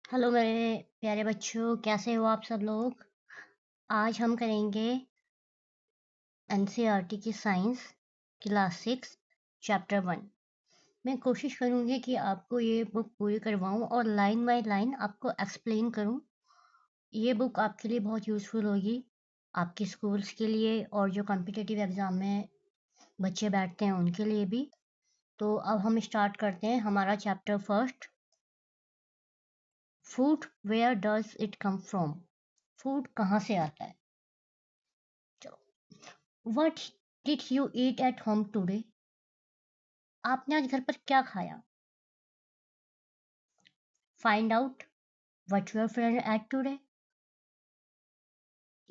Hello मेरे प्यारे बच्चों, कैसे हो आप सब लोग। आज हम करेंगे एनसीईआरटी की साइंस क्लास 6 चैप्टर 1। मैं कोशिश करूंगी कि आपको ये बुक पूरी करवाऊं और लाइन बाय लाइन आपको एक्सप्लेन करूं। ये बुक आपके लिए बहुत यूज़फुल होगी, आपके स्कूल्स के लिए और जो कॉम्पिटिटिव एग्ज़ाम में बच्चे बैठते हैं उनके लिए भी। तो अब हम स्टार्ट करते हैं हमारा chapter first, food where does it come from. Food कहाँ से आता है। What did you eat at home today? आपने आज घर पर क्या खाया? Find out what your friend ate today.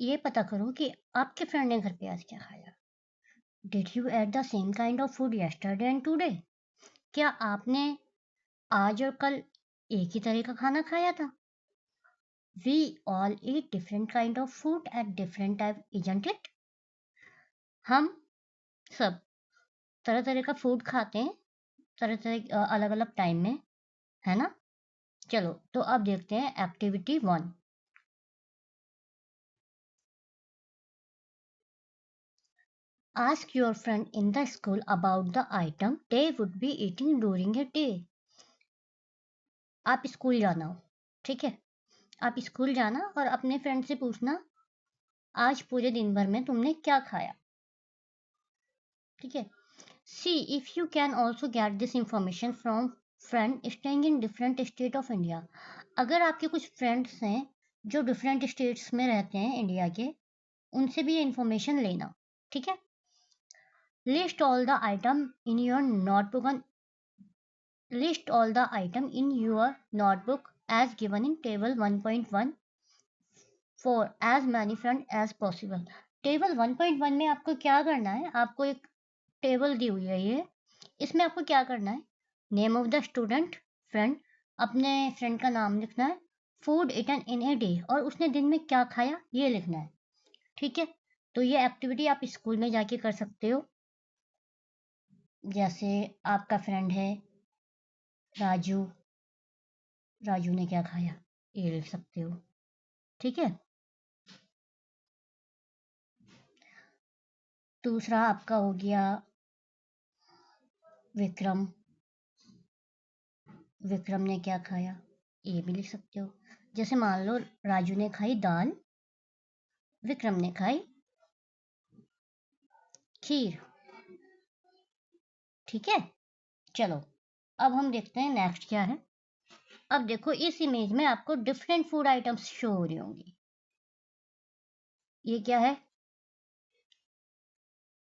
ये पता करो कि आपके फ्रेंड ने घर पे आज क्या खाया। Did you eat the same kind of food yesterday and today? क्या आपने आज और कल एक ही तरह का खाना खाया था? We all eat different kind of food at different time, isn't it? हम सब तरह तरह का फूड खाते हैं, तरह तरह अलग अलग टाइम में, है ना। चलो तो अब देखते हैं activity 1। Ask your friend in the school about the item they would be eating during a day. आप स्कूल जाना हो, ठीक है। आप स्कूल जाना और अपने फ्रेंड से पूछना आज पूरे दिन भर में तुमने क्या खाया, ठीक है। See if you can also get this information from friend staying in different state of India. अगर आपके कुछ फ्रेंड्स हैं जो डिफरेंट स्टेट्स में रहते हैं इंडिया के, उनसे भी ये इन्फॉर्मेशन लेना, ठीक है। List all the item in your notebook and list all the item in your notebook as given in table 1.1 for as many friends as possible. Table 1.1 में आपको क्या करना है, आपको एक टेबल दी हुई है ये, इसमें आपको क्या करना है, name of the student, friend, अपने फ्रेंड का नाम लिखना है, फूड इटन इन ए डे और उसने दिन में क्या खाया ये लिखना है, ठीक है। तो ये एक्टिविटी आप स्कूल में जाके कर सकते हो। जैसे आपका फ्रेंड है राजू, राजू ने क्या खाया ये लिख सकते हो, ठीक है। दूसरा आपका हो गया विक्रम, विक्रम ने क्या खाया ये भी लिख सकते हो। जैसे मान लो राजू ने खाई दाल, विक्रम ने खाई खीर, ठीक है। चलो अब हम देखते हैं नेक्स्ट क्या है। अब देखो इस इमेज में आपको डिफरेंट फूड आइटम्स शो हो रही होंगी। ये क्या है,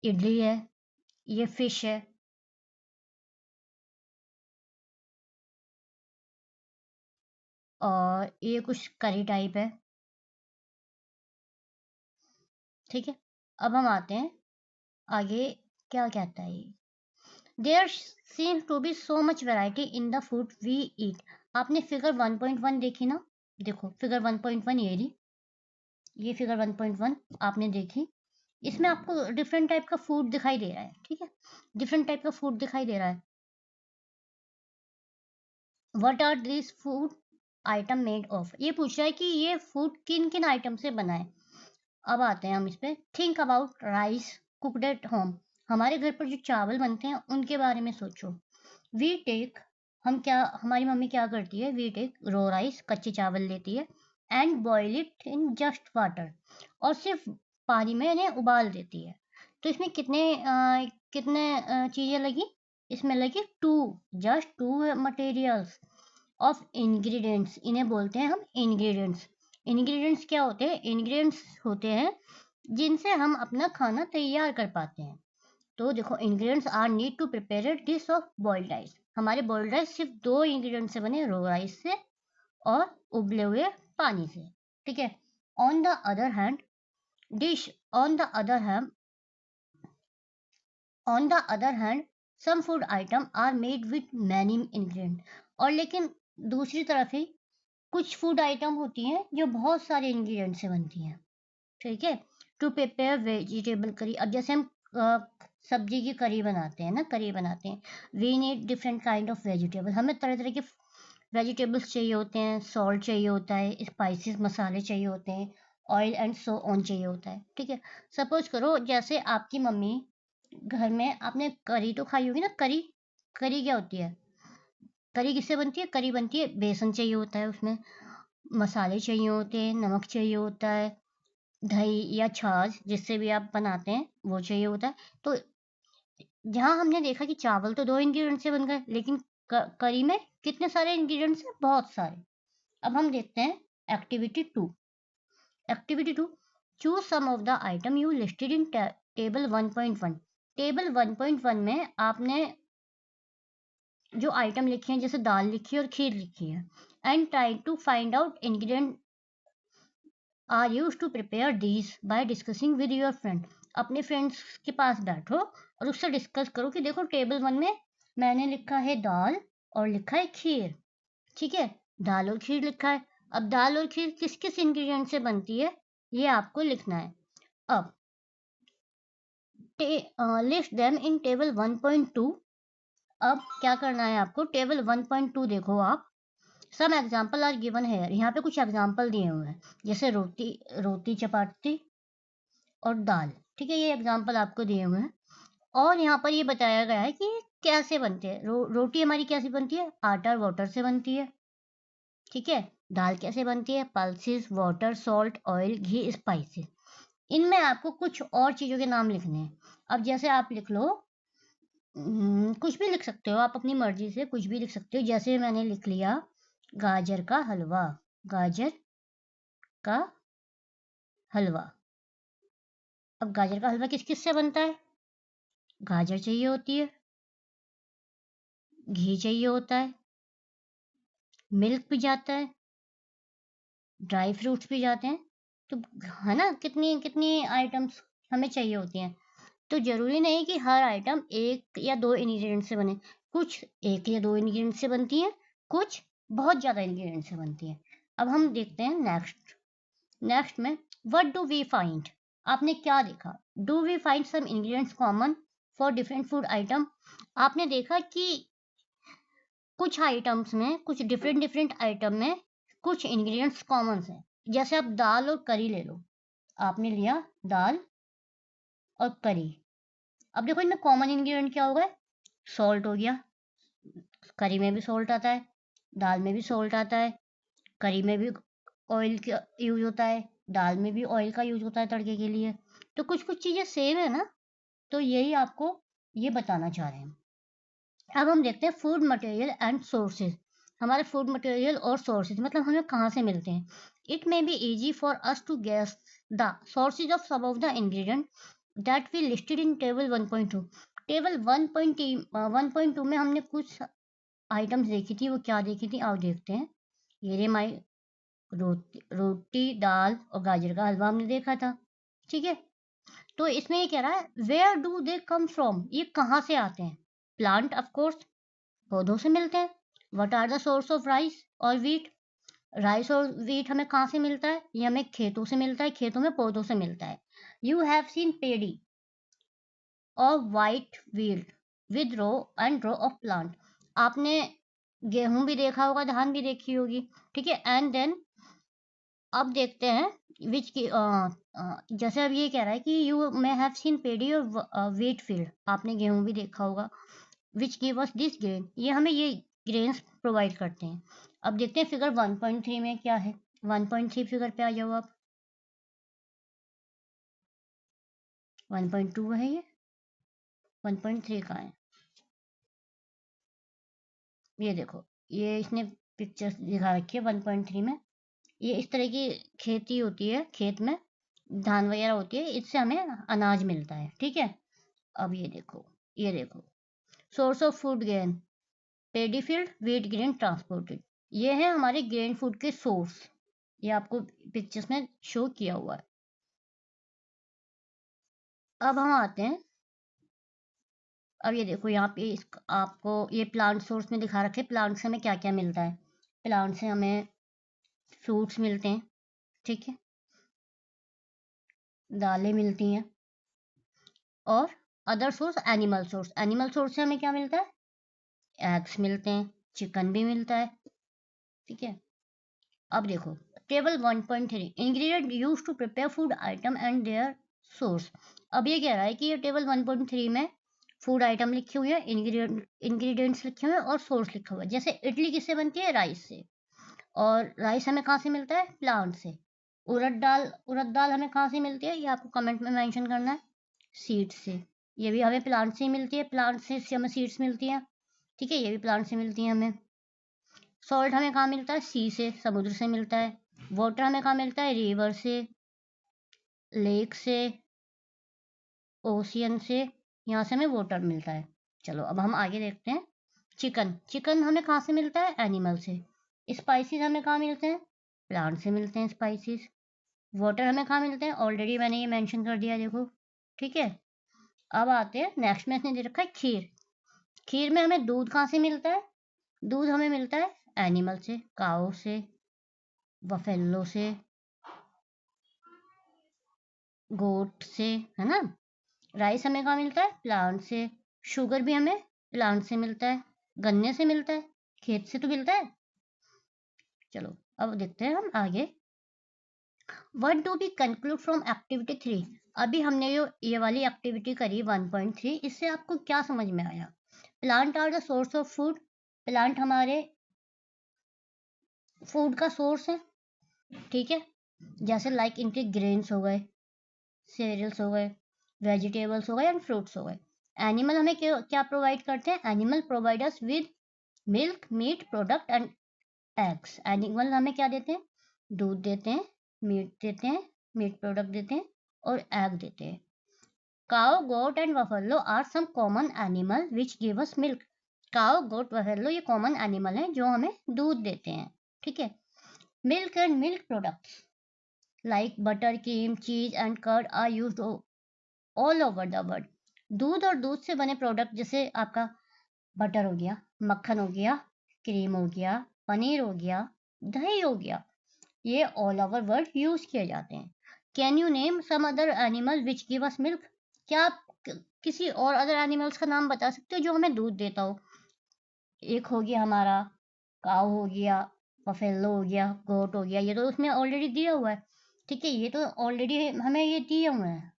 इडली है, ये फिश है, और ये कुछ करी टाइप है, ठीक है। अब हम आते हैं आगे, क्या कहता है ये, there seems to be so much variety in the food we eat. आपने फिगर 1.1 देखी ना, देखो फिगर 1.1 ये रही, ये फिगर 1.1 आपने देखी, इसमें आपको डिफरेंट टाइप का फूड दिखाई दे रहा है, ठीक है। डिफरेंट टाइप का फूड दिखाई दे रहा है। What are this food item made of, ये पूछ रहा है कि ये फूड किन किन आइटम से बना है। अब आते हैं हम इस पे, think about rice cooked at home. हमारे घर पर जो चावल बनते हैं उनके बारे में सोचो। वी टेक, हम क्या, हमारी मम्मी क्या करती है, वी टेक रो राइस, कच्चे चावल लेती है, and boil it in just water, और सिर्फ पानी में इन्हें उबाल देती है। तो इसमें कितने चीज़ें लगी, इसमें लगी two, just two materials of ingredients, इन्हें बोलते हैं हम इंग्रेडिएंट्स। इंग्रेडिएंट्स क्या होते हैं, इंग्रेडिएंट्स होते हैं जिनसे हम अपना खाना तैयार कर पाते हैं। तो देखो ingredients are need to prepare a dish of boiled rice. हमारे बॉइल्ड राइस सिर्फ दो इंग्रेडिएंट से बने, रो राइस से और उबले हुए पानी से, ठीक है। On the other hand dish on the other hand on the other hand some food item are made with many ingredient, और लेकिन दूसरी तरफ ही कुछ फूड आइटम होती हैं जो बहुत सारे इंग्रेडिएंट से बनती हैं, ठीक है। टू प्रिपेयर वेजिटेबल करी, अब जैसे हम सब्जी की करी बनाते हैं ना, करी बनाते हैं, we need different kind of vegetable, हमें तरह तरह के वेजिटेबल्स चाहिए होते हैं, सॉल्ट चाहिए होता है, स्पाइसेस मसाले चाहिए होते हैं, ऑयल एंड सो ऑन चाहिए होता है। ठीक है, सपोज करो जैसे आपकी मम्मी घर में, आपने करी तो खाई होगी ना, करी। करी क्या होती है? करी किससे बनती है? करी बनती है, बेसन चाहिए होता है, उसमें मसाले चाहिए होते हैं, नमक चाहिए होता है, दही या छाछ जिससे भी आप बनाते हैं वो चाहिए होता है। तो जहाँ हमने देखा कि चावल तो 2 इंग्रीडिएंट से बन गए, लेकिन करी में कितने सारे इंग्रीडिएंट्स हैं? बहुत सारे। अब हम देखते हैं activity 2। Activity 2, choose some of the item you listed in table 1.1। Table 1.1 में आपने जो आइटम लिखे हैं, जैसे दाल लिखी है और खीर लिखी है, and try to find out ingredient are used to prepare these by discussing with your friend. अपने फ्रेंड्स के पास बैठो और उससे डिस्कस करो कि देखो टेबल 1 में मैंने लिखा है दाल और लिखा है खीर। ठीक है, दाल और खीर लिखा है। अब दाल और खीर किस किस इंग्रेडिएंट से बनती है, ये आपको लिखना है। अब लिस्ट देम इन टेबल 1.2। अब क्या करना है आपको? टेबल 1.2 देखो आप। सम एग्जाम्पल आर गिवन है, यहाँ पे कुछ एग्जाम्पल दिए हुए हैं, जैसे रोटी, रोटी चपाती और दाल। ठीक है, ये एग्जाम्पल आपको दिए हुए हैं। और यहाँ पर ये बताया गया है कि कैसे बनते हैं। रोटी हमारी कैसे बनती है? आटा और वाटर से बनती है। ठीक है, दाल कैसे बनती है? पल्सेस, वाटर, सॉल्ट, ऑयल, घी, स्पाइसेस। इनमें आपको कुछ और चीज़ों के नाम लिखने हैं। अब जैसे आप लिख लो, कुछ भी लिख सकते हो आप, अपनी मर्जी से कुछ भी लिख सकते हो। जैसे मैंने लिख लिया गाजर का हलवा। गाजर का हलवा। अब गाजर का हलवा किस किस से बनता है? गाजर चाहिए होती है, घी चाहिए होता है, मिल्क भी जाता है, ड्राई फ्रूट्स भी जाते हैं। तो है ना, कितनी कितनी आइटम्स हमें चाहिए होती हैं। तो ज़रूरी नहीं कि हर आइटम 1 या 2 इंग्रीडिएंट से बने। कुछ 1 या 2 इंग्रीडिएंट से बनती हैं, कुछ बहुत ज़्यादा इंग्रीडिएंट से बनती हैं। अब हम देखते हैं नेक्स्ट। नेक्स्ट में व्हाट डू वी फाइंड? आपने क्या देखा? Do we find some ingredients common for different food item? आपने देखा कि कुछ आइटम्स में, कुछ डिफरेंट डिफरेंट आइटम में कुछ इंग्रेडिएंट्स कॉमन हैं। जैसे आप दाल और करी ले लो। आपने लिया दाल और करी। अब देखो इनमें कॉमन इंग्रेडिएंट क्या होगा? सॉल्ट हो गया। करी में भी सॉल्ट आता है, दाल में भी सॉल्ट आता है, करी में भी ऑयल का यूज होता है, दाल में भी ऑयल का यूज होता है तड़के के लिए। तो कुछ कुछ चीज़ें सेम है ना, तो यही आपको ये बताना चाह रहे हैं। अब हम देखते हैं फूड मटेरियल एंड सोर्सेज। हमारे फूड मटेरियल और सोर्सेज मतलब हमें कहाँ से मिलते हैं। It may be easy for us to guess the sources of some of the ingredient that we listed in table 1.2। Table 1.2 में हमने कुछ आइटम्स देखी थी, वो क्या देखी थी आओ देखते हैं। ये रे माई, रोटी दाल और गाजर का हलवा हमने देखा था। ठीक है, तो इसमें ये कह रहा है where do they come from, ये कहाँ से आते हैं? प्लांट ऑफ कोर्स, पौधों से मिलते हैं। What are the source of rice और व्हीट? राइस और व्हीट हमें कहाँ से मिलता है? ये हमें खेतों से मिलता है, खेतों में पौधों से मिलता है। यू हैव सीन पेडी और white wheat with row and row of plant. आपने गेहूं भी देखा होगा, धान भी देखी होगी। ठीक है, एंड देन अब देखते हैं विच की जैसे अब ये कह रहा है कि you may have seen paddy और व्हीट फील्ड। आपने गेहूं भी देखा होगा। विच गिव अस दिस ग्रेन, ये हमें ये ग्रेन्स प्रोवाइड करते हैं। अब देखते हैं फिगर 1.3 में क्या है। 1.3 फिगर पे आ जाओ आप। 1.2 है ये, 1.3 का है। ये देखो, ये इसने पिक्चर्स दिखा रखी है 1.3 में। ये इस तरह की खेती होती है, खेत में धान वगैरह होती है, इससे हमें अनाज मिलता है। ठीक है, अब ये देखो, ये देखो source of food gain, pedi field, wheat grain transported. ये है हमारे ग्रेन फूड के सोर्स। ये आपको पिक्चर्स में शो किया हुआ है। अब हम आते हैं, अब ये देखो यहाँ पे आपको ये प्लांट सोर्स में दिखा रखे प्लांट से हमें क्या क्या मिलता है। प्लांट से हमें फ्रूट्स मिलते हैं। ठीक है, दालें मिलती हैं, और other source animal source. Animal source से हमें क्या मिलता है? एग्स मिलते हैं, चिकन भी मिलता है। ठीक है। अब देखो table 1.3 ingredient use to prepare food item and their source. अब ये कह रहा है कि ये टेबल 1.3 में फूड आइटम लिखे हुए हैं, इंग्रेडिएंट्स लिखे हुए हैं और सोर्स लिखा हुआ है। जैसे इडली किससे बनती है? राइस से। और राइस हमें कहाँ से मिलता है? प्लांट से। उड़द दाल हमें कहाँ से मिलती है? ये आपको कमेंट में मेंशन करना है। सीड से। ये भी हमें प्लांट से ही मिलती है, प्लांट से हमें सीड्स मिलती हैं। ठीक है, ये भी प्लांट से मिलती हैं हमें। सॉल्ट हमें कहाँ मिलता है? सी से, समुद्र से मिलता है। वाटर हमें कहाँ मिलता है? रिवर से, लेक से, ओशियन से। यहाँ से हमें वाटर मिलता है। चलो अब हम आगे देखते हैं। चिकन हमें कहाँ से मिलता है? एनिमल से। स्पाइसेस हमें कहाँ मिलते हैं? प्लांट से मिलते हैं स्पाइसेस। वाटर हमें कहाँ मिलते हैं? ऑलरेडी मैंने ये मेंशन कर दिया, देखो। ठीक है, अब आते हैं नेक्स्ट में। इसने दे रखा है खीर। खीर में हमें दूध कहाँ से मिलता है? दूध हमें मिलता है एनिमल से, काऊ से, बफेलो से, गोट से, है ना। राइस हमें कहाँ मिलता है? प्लांट से। शुगर भी हमें प्लांट से मिलता है, गन्ने से मिलता है, खेत से तो मिलता है। चलो अब देखते हैं हम आगे। What do we conclude from activity 3? अभी हमने ये वाली एक्टिविटी करी 1.3, इससे आपको क्या समझ में आया? Plant are the source of food. Plant हमारे फूड का सोर्स है। ठीक है, जैसे लाइक इनके ग्रेन्स हो गए, सीरियल्स हो गए, वेजिटेबल्स हो गए एंड फ्रूट्स हो गए। एनिमल हमें क्या प्रोवाइड करते हैं? Animal provide us with milk, meat product and eggs. Animal हमें क्या देते हैं? दूध देते हैं, मीट देते हैं, मीट प्रोडक्ट देते हैं और एग देते हैं। Cow, goat and buffalo are some common animal which give us milk. Cow, goat, buffalo ये कॉमन एनिमल हैं जो हमें दूध देते हैं। ठीक है। Milk and milk products like butter, cream, cheese and curd are used all over the world. दूध और दूध से बने प्रोडक्ट जैसे आपका बटर हो गया, मक्खन हो गया, क्रीम हो गया, पनीर हो गया, दही हो गया, ये ऑल ओवर वर्ल्ड यूज किए जाते हैं। Can you name some other animal which give us milk? क्या आप किसी और अदर एनिमल्स का नाम बता सकते हो जो हमें दूध देता हो? एक हो गया हमारा काऊ हो गया, बफेलो हो गया, गोट हो गया, ये तो उसमें ऑलरेडी दिया हुआ है। ठीक है, ये तो ऑलरेडी हमें ये दिए हुए हैं।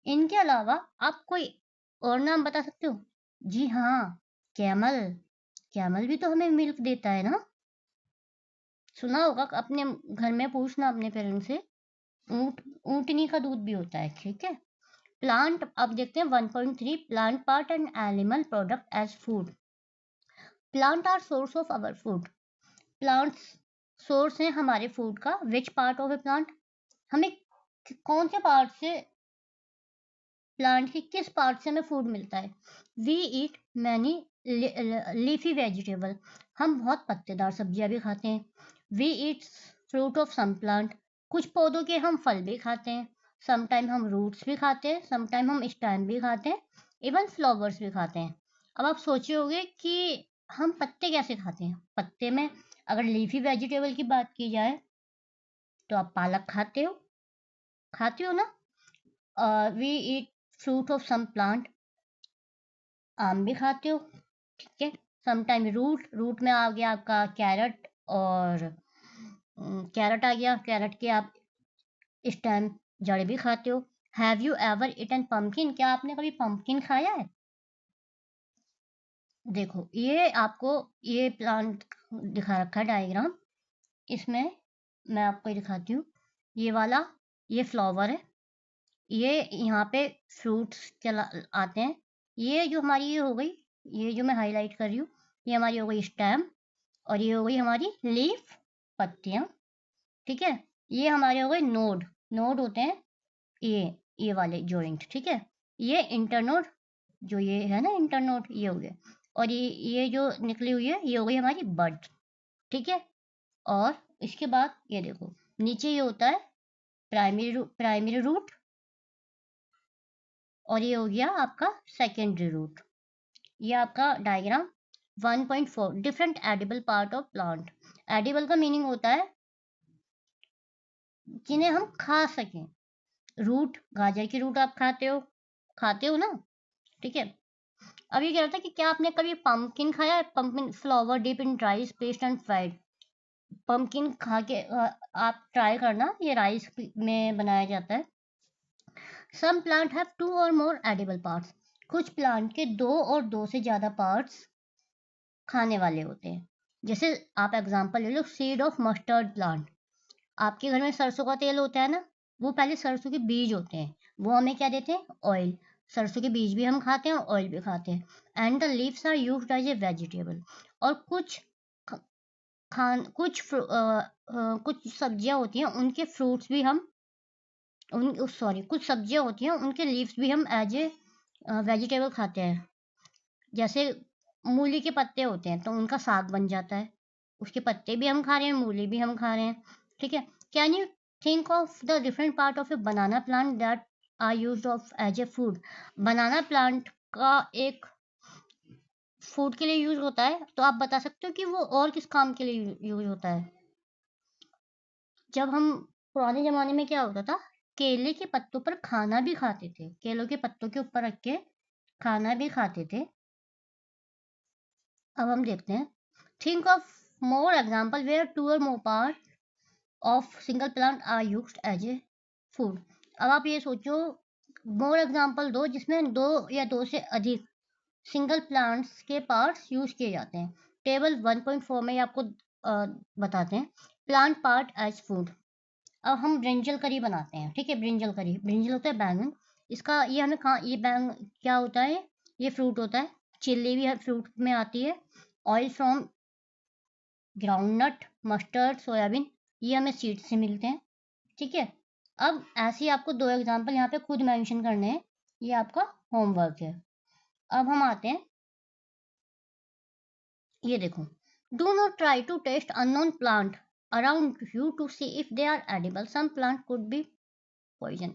इनके अलावा आप कोई और नाम बता सकते हो? जी हाँ, कैमल। कैमल भी तो हमें मिल्क देता है ना। सुना होगा, अपने घर में पूछना अपने पेरेंट्स से। ऊंट ऊंटनी का दूध भी होता है। ठीक है। प्लांट, अब देखते हैं 1.3 plant part and animal product as food. Plant are source of our food. Plants source हैं हमारे फूड का। Which part of a plant? हमें कौन से पार्ट से, प्लांट के किस पार्ट से हमें फूड मिलता है? We eat many leafy vegetable. हम बहुत पत्तेदार सब्जियां भी खाते हैं। We eat fruit of some plant. कुछ पौधों के हम फल भी खाते हैं। समटाइम हम रूट्स भी खाते हैं, समटाइम हम स्टेम भी खाते हैं, इवन फ्लावर्स भी खाते हैं। अब आप सोचे होंगे कि हम पत्ते कैसे खाते हैं? पत्ते में अगर लीफी वेजिटेबल की बात की जाए तो आप पालक खाते हो ना। We eat fruit of some plant. आम भी खाते हो। ठीक है। समटाइम रूट में आ गया आपका कैरेट, और कैरेट आ गया, कैरेट के आप स्टेम, जड़ भी खाते हो। Have you ever eaten pumpkin? क्या आपने कभी पम्पकिन खाया है? देखो ये आपको ये प्लांट दिखा रखा है डायग्राम। इसमें मैं आपको ये दिखाती हूँ। ये वाला, ये फ्लावर है। ये यहाँ पे फ्रूट्स चला आते हैं। ये जो हमारी ये हो गई, ये जो मैं हाईलाइट कर रही हूँ, ये हमारी हो गई स्टेम, और ये हो गई हमारी लीफ, पत्तियाँ। ठीक है। ये हमारे हो गए नोड। नोड होते हैं ये वाले जॉइंट। ठीक है। ये इंटरनोड, जो ये है ना इंटरनोड, ये हो गए। और ये जो निकली हुई है ये हो गई हमारी बड। ठीक है। और इसके बाद ये देखो नीचे ये होता है प्राइमरी रूट, और ये हो गया आपका सेकेंडरी रूट। ये आपका diagram 1.4 different edible part of plant. Edible का मीनिंग होता है जिन्हें हम खा सकें। रूट, गाजर की रूट आप खाते हो ना। ठीक है। अब ये कह रहा था कि क्या आपने कभी पंपकिन खाया है? Pumpkin flower dip in rice paste and fried. Pumpkin खा के आप ट्राई करना, ये राइस में बनाया जाता है। सम प्लांट हैव 2 और मोर एडिबल पार्ट्स। कुछ प्लांट के 2 और 2 से ज़्यादा पार्ट्स खाने वाले होते हैं। जैसे आप एग्जांपल ले लो, सीड ऑफ मस्टर्ड प्लांट। आपके घर में सरसों का तेल होता है ना, वो पहले सरसों के बीज होते हैं, वो हमें क्या देते हैं? ऑयल। सरसों के बीज भी हम खाते हैं और ऑयल भी खाते हैं। And the leaves are used as a vegetable. और कुछ कुछ सब्जियां होती हैं, उनके फ्रूट्स भी हम कुछ सब्जियां होती हैं, उनके लीव्स भी हम एज ए वेजिटेबल खाते हैं। जैसे मूली के पत्ते होते हैं, तो उनका साग बन जाता है, उसके पत्ते भी हम खा रहे हैं, मूली भी हम खा रहे हैं। ठीक है। Can you think of the different part of a banana plant that are used of as a food? Banana plant का एक फूड के लिए यूज होता है, तो आप बता सकते हो कि वो और किस काम के लिए यूज होता है? जब हम पुराने जमाने में क्या होता था, केले के पत्तों पर खाना भी खाते थे, केलों के पत्तों के ऊपर रख के खाना भी खाते थे। अब हम देखते हैं, think of more example where 2 और more part of single plant are used as a food. अब आप ये सोचो, मोर एग्जाम्पल दो जिसमें 2 या 2 से अधिक सिंगल प्लांट्स के पार्ट्स यूज किए जाते हैं। टेबल 1.4 में आपको बताते हैं प्लांट पार्ट एज फूड। अब हम ब्रिंजल करी बनाते हैं। ठीक है, ब्रिंजल करी, ब्रिंजल होता है बैंगन। इसका ये हमें कहाँ, ये बैंगन क्या होता है? ये फ्रूट होता है। चिल्ली भी फ्रूट में आती है। Oil from groundnut, mustard, soybean, ये हमें सीड से मिलते हैं। ठीक है। अब ऐसे ही आपको 2 एग्जाम्पल यहाँ पे खुद मेंशन करने हैं, ये आपका होमवर्क है। अब हम आते हैं, ये देखो, do not try to taste unknown plant around you to see if they are edible, some plant could be poison.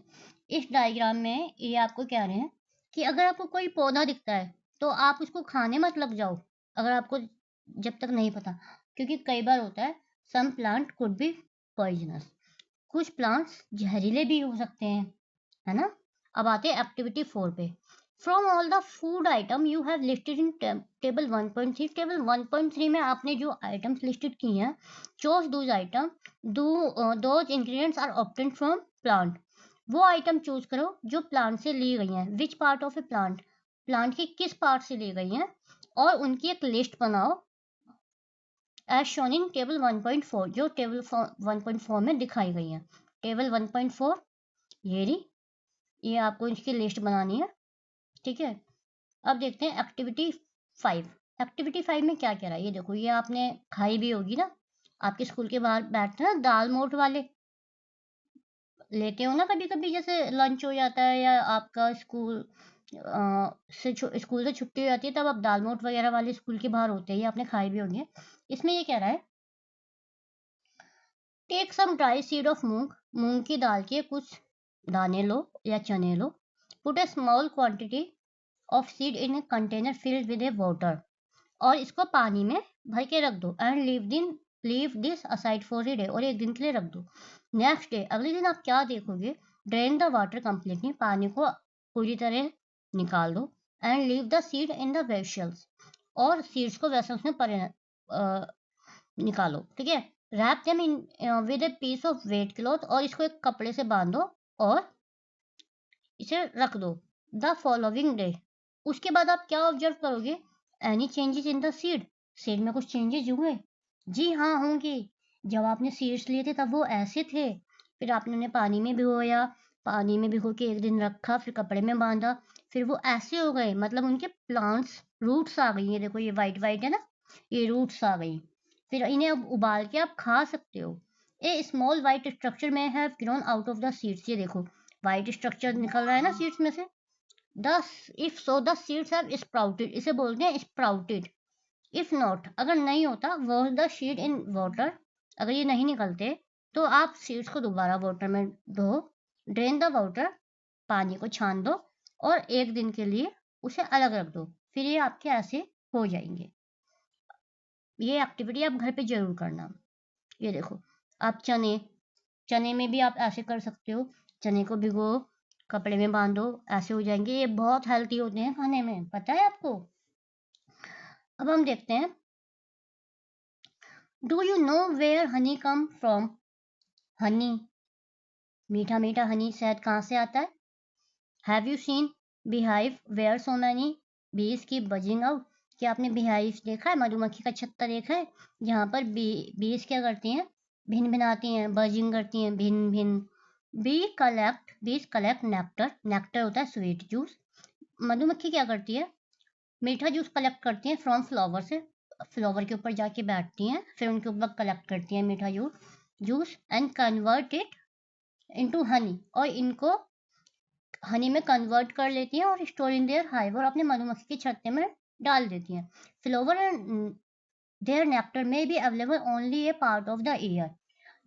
इस डायग्राम में ये आपको कह रहे हैं कि अगर आपको कोई पौधा दिखता है तो आप उसको खाने मत लग जाओ, अगर आपको जब तक नहीं पता, क्योंकि कई बार होता है some plant could be poisonous, कुछ प्लांट्स जहरीले भी हो सकते हैं, है ना। अब आते हैं एक्टिविटी 4 पे। From all the food item you have listed in table 1.3, table 1.3 में आपने जो आइटम्स लिस्टेड की हैं, choose those item, those ingredients are obtained from plant. वो आइटम चूज करो जो प्लांट से ली गई हैं। Which part of a plant, plant के किस पार्ट से ली गई हैं, और उनकी एक लिस्ट बनाओ एज शोन इन टेबल 1.4, जो टेबल 1.4 में दिखाई गई हैं। टेबल 1.4 ये रही, ये आपको इसकी लिस्ट बनानी है। ठीक है। अब देखते हैं एक्टिविटी 5। एक्टिविटी 5 में क्या कह रहा है, ये देखो, ये आपने खाई भी होगी ना, आपके स्कूल के बाहर बैठते हैं ना दाल मोठ वाले, लेते हो ना कभी कभी, जैसे लंच हो जाता है या आपका स्कूल से छुट्टी हो जाती है, तब आप दाल मोठ वगैरह वाले स्कूल के बाहर होते हैं, ये आपने खाए भी होंगे। इसमें ये कह रहा है, take some dry seed of moong, मूंग की दाल के कुछ दाने लो या चने लो। Put a small quantity of seed in a container filled with a water, और इसको पानी में भर के रख दो। And leave this aside for a day, और एक दिन के लिए रख दो। नेक्स्ट डे, अगले दिन आप क्या देखोगे, ड्रेन द वाटर कंप्लीटली, पानी को पूरी तरह निकाल दो। And leave the seed in the vessels, और सीड्स को वेसल्स में निकालो। ठीक है। Wrap them in with a piece of wet cloth, और इसको एक कपड़े से बांधो और इसे रख दो। द फॉलोइंग डे, उसके बाद आप क्या ऑब्जर्व करोगे, any changes in the seed, seed में कुछ चेंजेस हुए? जी हाँ, होंगे। जब आपने सीड्स लिए थे तब वो ऐसे थे, फिर आपने उन्हें पानी में भिगोया, पानी में भिगो के एक दिन रखा, फिर कपड़े में बांधा, फिर वो ऐसे हो गए, मतलब उनके प्लांट्स, रूट्स आ गई है। देखो ये वाइट वाइट है ना, ये रूट्स आ गई। फिर इन्हें अब उबाल के आप खा सकते हो। ए स्मॉल वाइट स्ट्रक्चर में have grown out of the seeds, ये देखो वाइट स्ट्रक्चर निकल रहा है ना सीड्स में से। दस if so the seeds have sprouted, इसे बोलते हैं स्प्राउटेड। इफ नॉट, अगर नहीं होता, wash the seed in water, अगर ये नहीं निकलते तो आप सीड्स को दोबारा वाटर में धो, ड्रेन द वाटर, पानी को छान दो, और एक दिन के लिए उसे अलग रख दो, फिर ये आपके ऐसे हो जाएंगे। ये एक्टिविटी आप घर पे जरूर करना। ये देखो, आप चने, चने में भी आप ऐसे कर सकते हो, चने को भिगो, कपड़े में बांधो, ऐसे हो जाएंगे। ये बहुत हेल्थी होते हैं खाने में, पता है आपको। अब हम देखते हैं do you know where honey come from? Honey, मीठा मीठा हनी, शहद कहाँ से आता है? Have you seen beehive where so many bees keep buzzing out? क्या आपने beehive देखा है, मधुमक्खी का छत्ता देखा है, जहाँ पर bees क्या करती हैं, भिन भिनाती हैं, buzzing करती हैं, भिन भिन। bees collect nectar, nectar होता है स्वीट जूस। मधुमक्खी क्या करती है, मीठा जूस कलेक्ट करती हैं फ्रॉम फ्लावर से, फ्लावर के ऊपर जाके बैठती हैं, फिर उनके ऊपर कलेक्ट करती हैं मीठा juice and convert it into Honey, और इनको हनी में कन्वर्ट कर लेती हैं और स्टोर इन देयर हाइव, और अपने मधुमक्खी के छत्ते में डाल देती हैं। फ्लावर एंड देयर नेक्टर में be available only A part of the year.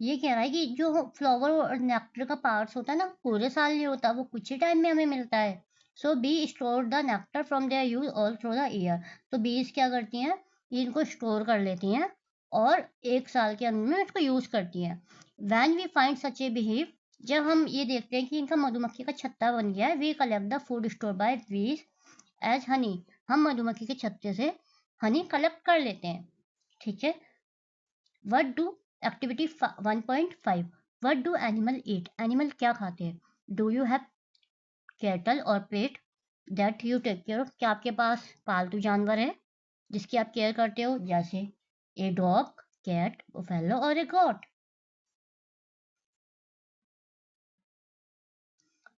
ये कह रहा है कि जो फ्लावर और नेक्टर का पार्ट्स होता है ना, पूरे साल नहीं होता, वो कुछ ही टाइम में हमें मिलता है। So bee store the nectar from there use all through the year. तो बीज क्या करती हैं, इनको स्टोर कर लेती हैं और एक साल के अंदर में इसको यूज करती हैं। When we find such a beehive, जब हम ये देखते हैं कि इनका मधुमक्खी का छत्ता बन गया है, we collect the food store by bees as honey, हम मधुमक्खी के छत्ते से हनी कलेक्ट कर लेते हैं। ठीक है। What do activity 1.5, what do animal eat, animal क्या खाते हैं? डू यू हैव कैटल और pet that you take care of, क्या आपके पास पालतू जानवर है जिसकी आप केयर करते हो, जैसे ए डॉग, कैट, बुफेलो और a goat?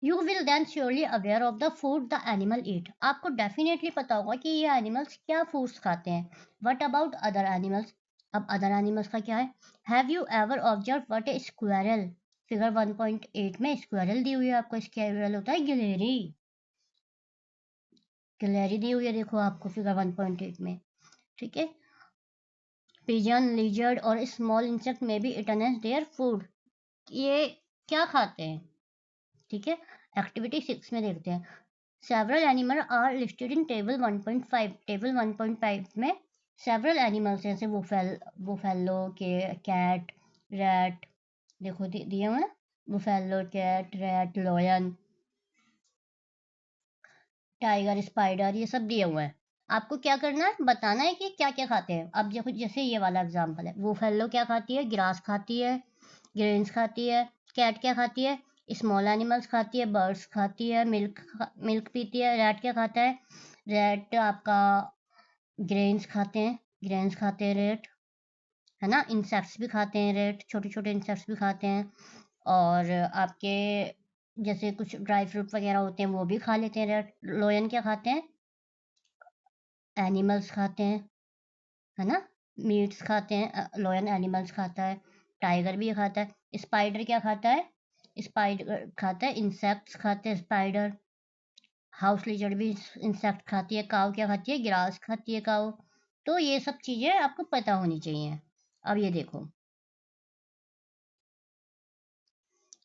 You will then surely aware of the food the animal eat, आपको डेफिनेटली पता होगा कि ये एनिमल्स क्या फूड्स खाते हैं। वट अबाउट अदर एनिमल्स, अब अदर एनिमल्स का क्या है? Have you ever observe what A squirrel, figure 1.8 में स्क्वायरल दी हुई है आपको, स्क्वायरल होता है गिलहरी, गिलहरी दी हुई है देखो आपको फिगर 1.8 में। ठीक है। पिजन, लिजर्ड और स्मॉल इंसेक्ट में भी इटन एज देयर फूड, ये क्या खाते हैं? ठीक है। एक्टिविटी 6 में देखते हैं। Several animal are listed in table 1.5, table 1.5 में सेवरल एनिमल्स जैसे बुफेलो के, कैट, रैट, देखो दिए हुए हैं, buffalo, cat, rat, lion, tiger, spider, ये सब दिए हुए हैं। आपको क्या करना है, बताना है कि क्या क्या खाते हैं। अब देखो जैसे ये वाला एग्जाम्पल है, बुफेलो क्या खाती है, ग्रास खाती है, ग्रेन्स खाती है। कैट क्या खाती है, स्मॉल एनिमल्स खाती है, बर्ड्स खाती है, मिल्क पीती है। रैट क्या खाता है, रैट आपका ग्रेन्स खाते हैं, ग्रेन्स खाते हैं रेट, है ना। इंसेक्ट्स भी खाते हैं रेट, छोटे छोटे इंसेक्ट्स भी खाते हैं। और आपके जैसे कुछ ड्राई फ्रूट वगैरह होते हैं वो भी खा लेते हैं रेट। लोयन क्या खाते हैं, एनिमल्स खाते हैं, है ना, मीट्स खाते हैं, लोयन एनिमल्स खाता है। टाइगर भी ये खाता है। स्पाइडर क्या खाता है, स्पाइडर खाता है इंसेक्ट्स खाते हैं स्पाइडर। हाउस लिजर्ड भी इंसेक्ट खाती है। काऊ क्या खाती है, ग्रास खाती है काऊ। तो ये सब चीजें आपको पता होनी चाहिए। अब ये देखो,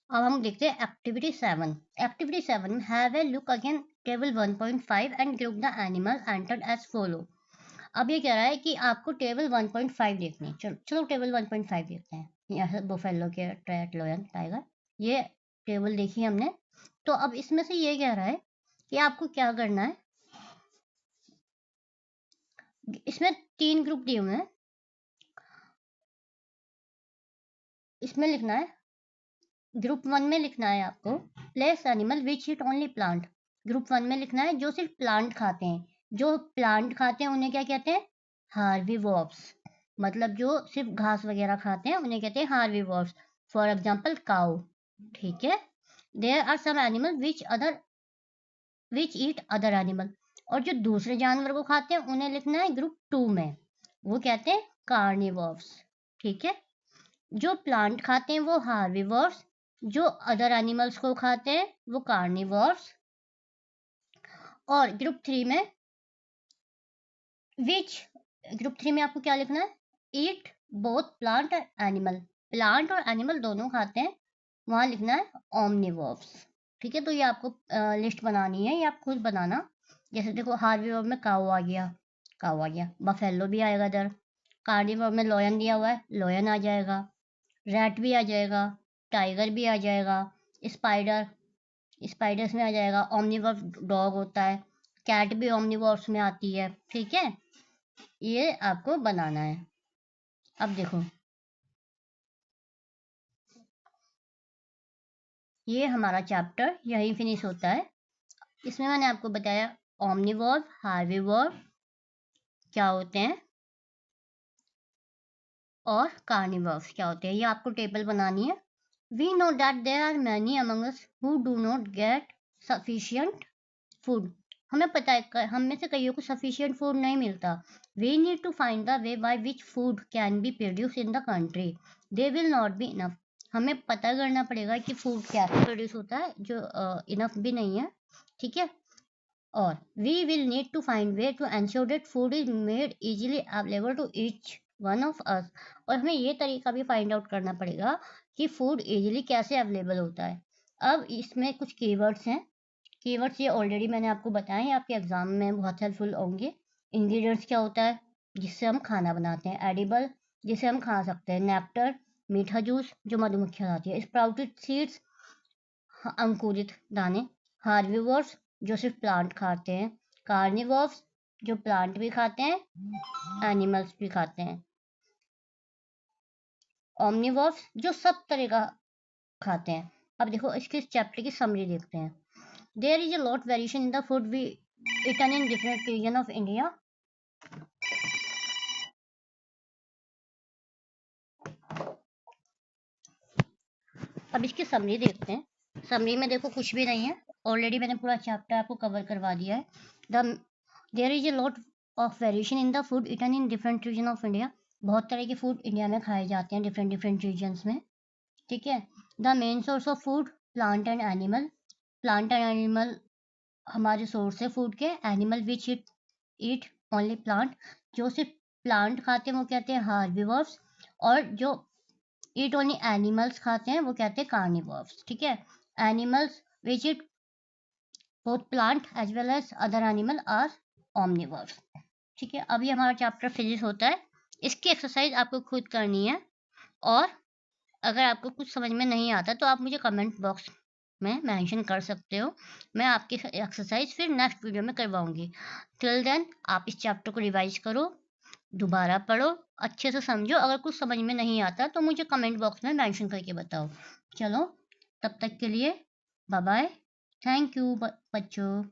अब हम देखते हैं एक्टिविटी 7। एक्टिविटी 7 में have a look again table 1.5 and group the animal entered as follow. अब ये कह रहा है कि आपको टेबल 1.5 देखनी है। चलो चलो टेबल 1.5 देखते हैं। यहाँ बुफेलो के, ट्रैट, लोयन, टाइगर, ये टेबल देखी हमने। तो अब इसमें से ये कह रहा है कि आपको क्या करना है, इसमें 3 ग्रुप दिए हुए हैं, इसमें लिखना है, ग्रुप 1 में लिखना है आपको place animal which eat only plant. Group 1 में लिखना है जो सिर्फ प्लांट खाते हैं, जो प्लांट खाते हैं उन्हें क्या कहते हैं, हार्बीवोर्स, मतलब जो सिर्फ घास वगैरह खाते हैं उन्हें कहते हैं हार्बीवोर्स। For example cow. ठीक है। There are some animal which eat other animal, और जो दूसरे जानवर को खाते हैं उन्हें लिखना है ग्रुप 2 में, वो कहते हैं कार्निवोर्स। ठीक है। जो प्लांट खाते हैं वो हार्बिवोर्स, जो अदर एनिमल्स को खाते हैं वो कार्निवोर्स। और ग्रुप 3 में विच, ग्रुप 3 में आपको क्या लिखना है, ईट both plant and animal, plant और एनिमल दोनों खाते हैं, वहां लिखना है ओमनिवोर्स। ठीक है। तो ये आपको लिस्ट बनानी है, ये आप खुद बनाना। जैसे देखो हार्बिवोर में काऊ आ गया, काऊ आ गया, बफेलो भी आएगा इधर, कार्निवोर में लॉयन दिया हुआ है, लॉयन आ जाएगा, रैट भी आ जाएगा, टाइगर भी आ जाएगा, स्पाइडर, स्पाइडर्स में आ जाएगा, ओमनिवोर्स डॉग होता है, कैट भी ओमनिवोर्स में आती है। ठीक है। ये आपको बनाना है। अब देखो, ये हमारा चैप्टर यही फिनिश होता है। इसमें मैंने आपको बताया ओमनिवोर, हार्बिवोर क्या होते हैं और कार्निवोर्स क्या होते हैं। ये आपको टेबल बनानी है। We know that there are many among us who do not get sufficient food. हमें पता है हम में से कईयों को सफिशिएंट फूड नहीं मिलता। We need to find the way by which food can be produce in the country. They will not be enough. हमें पता करना पड़ेगा कि फूड कैसे प्रोड्यूस होता है जो इनफ भी नहीं है, ठीक है। और we will need to find way to ensure that food is made easily available to each one of us। और हमें ये तरीका भी फाइंड आउट करना पड़ेगा कि फूड इजीली कैसे अवेलेबल होता है। अब इसमें कुछ कीवर्ड्स हैं। कीवर्ड्स ये ऑलरेडी मैंने आपको बताए हैं, आपके एग्जाम में बहुत हेल्पफुल होंगे। इंग्रेडिएंट्स क्या होता है जिससे हम खाना बनाते हैं, एडिबल जिसे हम खा सकते हैं, नेक्टर मीठा जूस जो मधुमक्खियाँ लाती है, स्प्राउटेड सीड्स अंकुरित दाने, हार्बिवोर्स जो सिर्फ प्लांट खाते हैं, कार्निवोर्स जो प्लांट भी खाते हैं, एनिमल्स भी खाते हैं, ओमनिवोर्स जो सब तरह का खाते हैं। अब देखो इसके चैप्टर की समरी देखते हैं। There is a lot variation in the food we eaten in different region of India. अब इसकी समरी देखते हैं। समरी में देखो कुछ भी नहीं है, ऑलरेडी मैंने पूरा चैप्टर आपको कवर करवा दिया है। There is a lot of variation in the food eaten in different region of India. बहुत तरह के फूड इंडिया में खाए जाते हैं डिफरेंट डिफरेंट रीजन्स में, ठीक है। The main source of food plant and animal. Plant and animal हमारे सोर्स है फूड के। Animal which eat only plant, जो सिर्फ प्लांट खाते हैं वो कहते हैं हार्बिवोर्स, और जो ईट ओनली एनिमल्स खाते हैं वो कहते हैं कार्निवोर्स, ठीक है। Animals which eat both plant as well as other animal are omnivores, ठीक है। अभी हमारा चैप्टर फिनिश होता है। इसकी एक्सरसाइज आपको खुद करनी है, और अगर आपको कुछ समझ में नहीं आता तो आप मुझे कमेंट बॉक्स में मेंशन कर सकते हो। मैं आपकी एक्सरसाइज फिर नेक्स्ट वीडियो में करवाऊंगी। टिल देन आप इस चैप्टर को रिवाइज करो, दोबारा पढ़ो, अच्छे से समझो। अगर कुछ समझ में नहीं आता तो मुझे कमेंट बॉक्स में मेंशन करके बताओ। चलो, तब तक के लिए बाय बाय। थैंक यू बच्चों।